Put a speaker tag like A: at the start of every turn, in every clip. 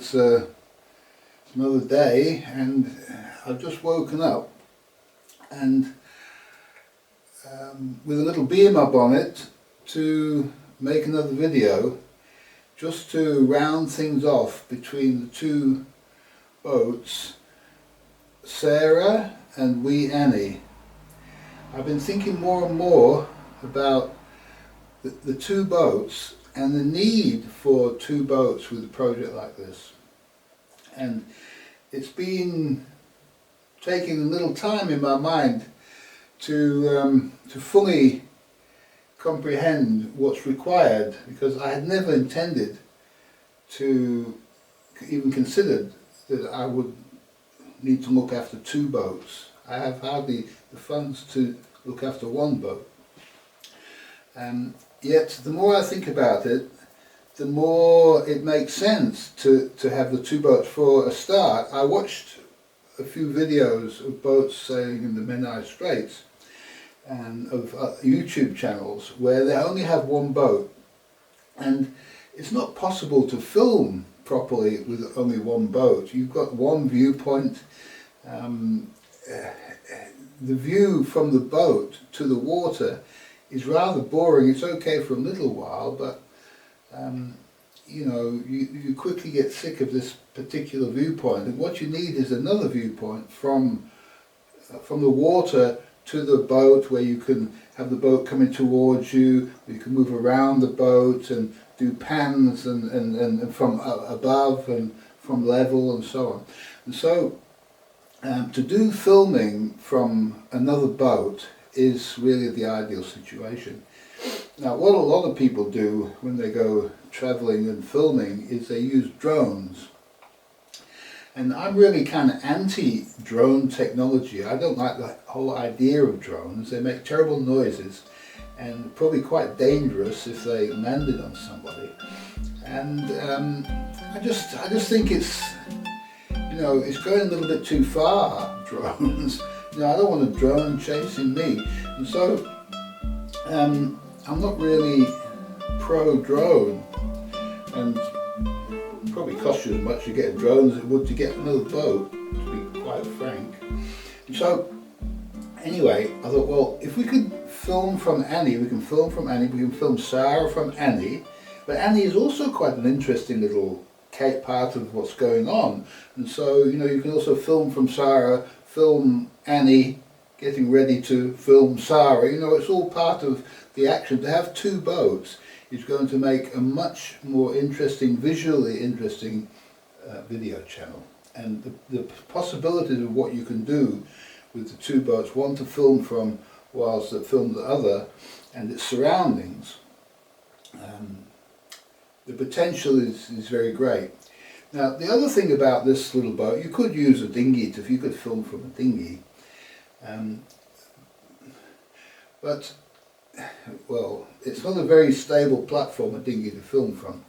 A: it's another day, and I've just woken up, and with a little beam up on it to make another video, just to round things off between the two boats, Sarah and Wee Annie. I've been thinking more and more about the two boats and the need for two boats with a project like this. And it's been taking a little time in my mind to fully comprehend what's required, because I had never intended to even considered that I would need to look after two boats. I have hardly the funds to look after one boat. Yet the more I think about it, the more it makes sense to have the two boats. For a start, I watched a few videos of boats sailing in the Menai Straits and of YouTube channels where they only have one boat, and it's not possible to film properly with only one boat. You've got one viewpoint. The view from the boat to the water is rather boring. It's okay for a little while, but you know, you quickly get sick of this particular viewpoint, and what you need is another viewpoint from the water to the boat, where you can have the boat coming towards you, you can move around the boat and do pans and from above and from level and so on. And so to do filming from another boat is really the ideal situation. Now, what a lot of people do when they go travelling and filming is they use drones. And I'm really kind of anti-drone technology. I don't like the whole idea of drones. They make terrible noises and probably quite dangerous if they landed on somebody. And I just think it's, you know, it's going a little bit too far, drones. You know, I don't want a drone chasing me. And so I'm not really pro-drone, and probably cost you as much to get a drone as it would to get another boat, to be quite frank. And so anyway, I thought, well, if we could film from Annie, we can film from Annie, we can film Sarah from Annie, but Annie is also quite an interesting little part of what's going on. And so, you know, you can also film from Sarah, film Annie getting ready to film Sarah. You know, it's all part of the action. To have two boats is going to make a much more interesting, visually interesting video channel. And the possibilities of what you can do with the two boats, one to film from whilst to film the other and its surroundings, the potential is very great. Now, the other thing about this little boat, you could use a dinghy if you could film from a dinghy. But, well, it's not a very stable platform, a dinghy, to film from.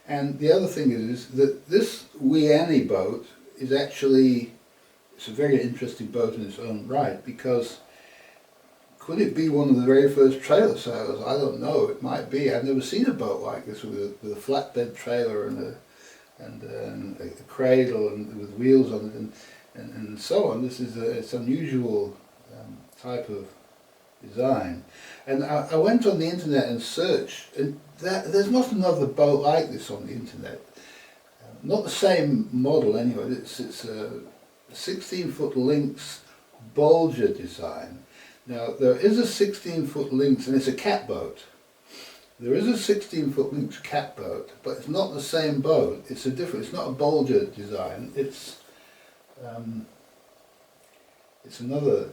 A: And the other thing is that this Wee Annie boat is actually, it's a very interesting boat in its own right, because could it be one of the very first trailer sailors? I don't know, it might be. I've never seen a boat like this with a flatbed trailer and a cradle and with wheels on it and so on. This is it's unusual type of design. And I went on the internet and searched, and there's not another boat like this on the internet. Not the same model anyway. It's a 16-foot Lynx Bulger design. Now, there is a 16-foot Lynx, and it's a catboat. There is a 16-foot Lynx catboat, but it's not the same boat. It's a different. It's not a Bulger design. It's another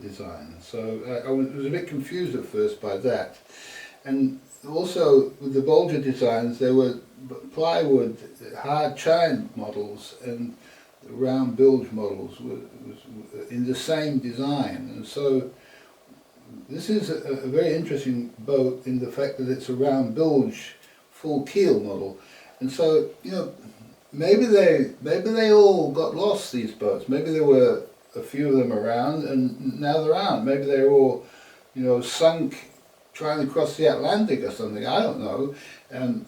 A: design. So I was a bit confused at first by that. And also with the Bulger designs, there were plywood, hard chine models, and round bilge models was in the same design. And so this is a very interesting boat in the fact that it's a round bilge, full keel model. And so, you know, maybe they all got lost, these boats. Maybe there were a few of them around, and now there aren't. Maybe they're all, you know, sunk trying to cross the Atlantic or something. I don't know.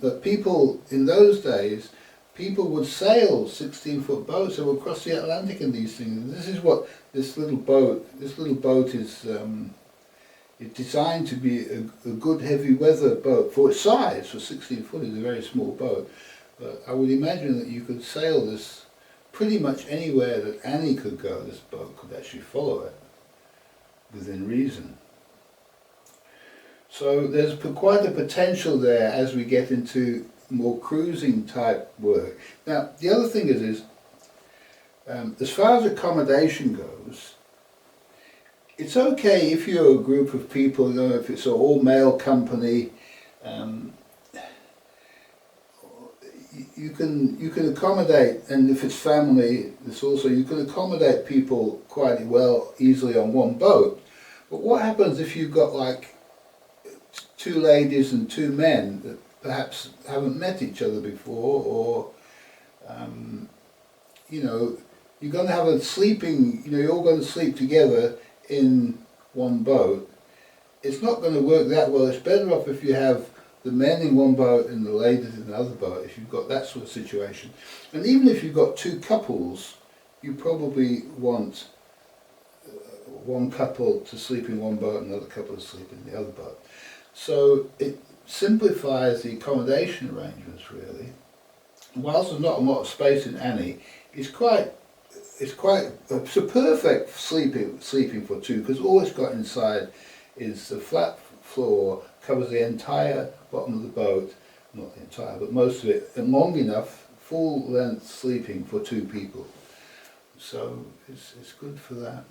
A: But people in those days people would sail 16-foot boats. They would cross the Atlantic in these things. And this is what this little boat is. It's designed to be a good heavy weather boat for its size. For 16 foot, it's a very small boat. But I would imagine that you could sail this pretty much anywhere that Annie could go. This boat could actually follow it within reason. So there's quite a potential there as we get into more cruising type work. Now the other thing is as far as accommodation goes, it's okay if you're a group of people, you know, if it's an all-male company, you can accommodate, and if it's family, it's also, you can accommodate people quite well, easily on one boat. But what happens if you've got like two ladies and two men that perhaps haven't met each other before, or you know, you're going to have a sleeping, you know, you're all going to sleep together in one boat. It's not going to work that well. It's better off if you have the men in one boat and the ladies in another boat, if you've got that sort of situation. And even if you've got two couples, you probably want one couple to sleep in one boat and another couple to sleep in the other boat. So it simplifies the accommodation arrangements really. Whilst there's not a lot of space in Annie, it's a perfect sleeping for two, because all it's got inside is a flat floor, covers the entire bottom of the boat, not the entire, but most of it, and long enough, full length sleeping for two people. So it's good for that.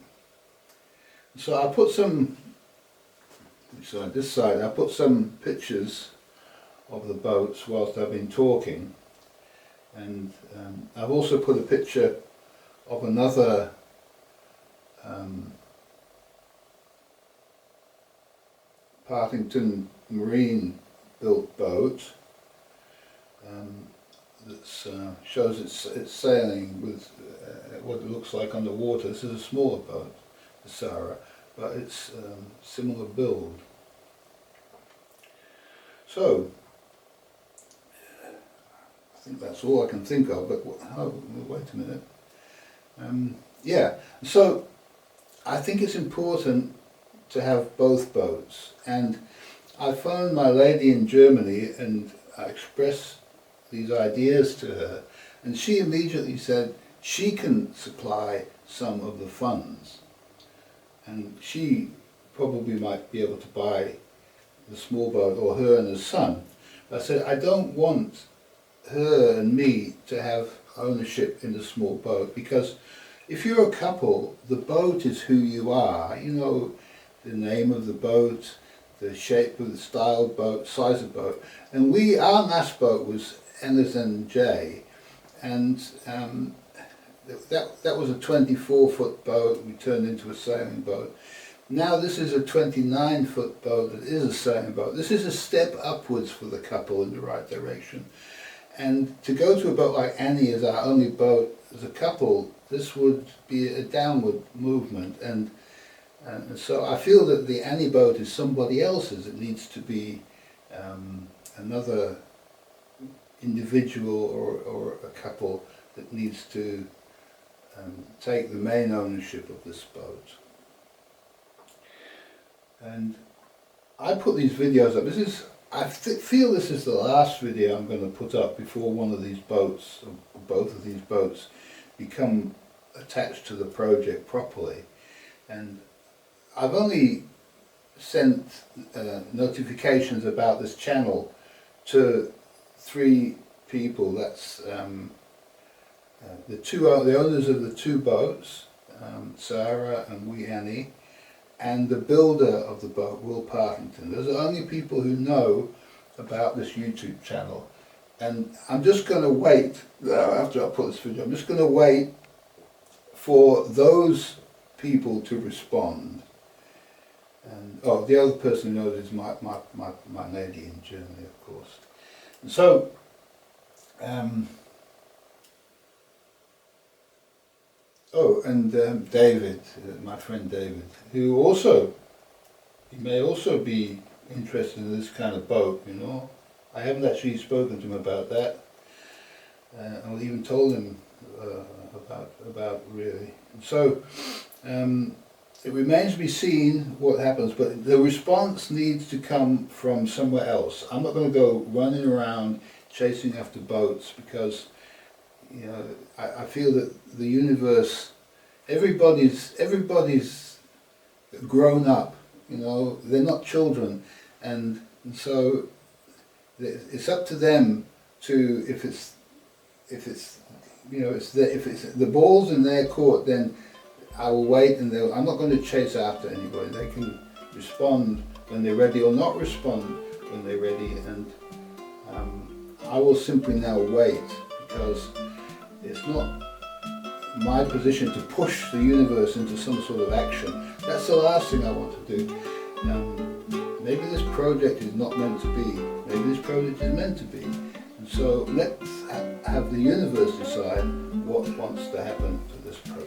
A: So I put some, so this side, I put some pictures of the boats whilst I've been talking, and I've also put a picture of another Partington Marine built boat that shows it's sailing with what it looks like on the water. This is a smaller boat, the Sarah, but it's similar build. So I think that's all I can think of, but wait a minute. Yeah, so I think it's important to have both boats, and I phoned my lady in Germany and I expressed these ideas to her, and she immediately said she can supply some of the funds, and she probably might be able to buy the small boat, or her and her son. I said, I don't want her and me to have ownership in the small boat, because if you're a couple, the boat is who you are. You know the name of the boat, the shape of the style of boat, size of boat. And our last boat was NSNJ, and that was a 24-foot boat. We turned into a sailing boat. Now this is a 29-foot boat that is a sailing boat. This is a step upwards for the couple in the right direction. And to go to a boat like Annie as our only boat as a couple, this would be a downward movement. And so I feel that the Annie boat is somebody else's. It needs to be another individual or a couple that needs to take the main ownership of this boat. And I put these videos up. I feel this is the last video I'm going to put up before one of these boats, or both of these boats, become attached to the project properly. And I've only sent notifications about this channel to 3 people. That's the owners of the 2 boats, Sarah and Wee Annie, and the builder of the boat, Will Partington. Those are the only people who know about this YouTube channel. And I'm just going to wait, after I put this video, I'm just going to wait for those people to respond. And the other person who knows is my lady in Germany, of course. And so, David, my friend David, who also, he may also be interested in this kind of boat, you know. I haven't actually spoken to him about that. I even told him about really. So it remains to be seen what happens, but the response needs to come from somewhere else. I'm not going to go running around chasing after boats, because you know I feel that the universe, everybody's grown up. You know, they're not children, and so it's up to them to, if it's you know, if it's the ball's in their court, then I will wait, and I'm not going to chase after anybody. They can respond when they're ready, or not respond when they're ready, and I will simply now wait, because it's not my position to push the universe into some sort of action. That's the last thing I want to do. Maybe this project is not meant to be. Maybe this project is meant to be. And so let's have the universe decide what wants to happen to this project.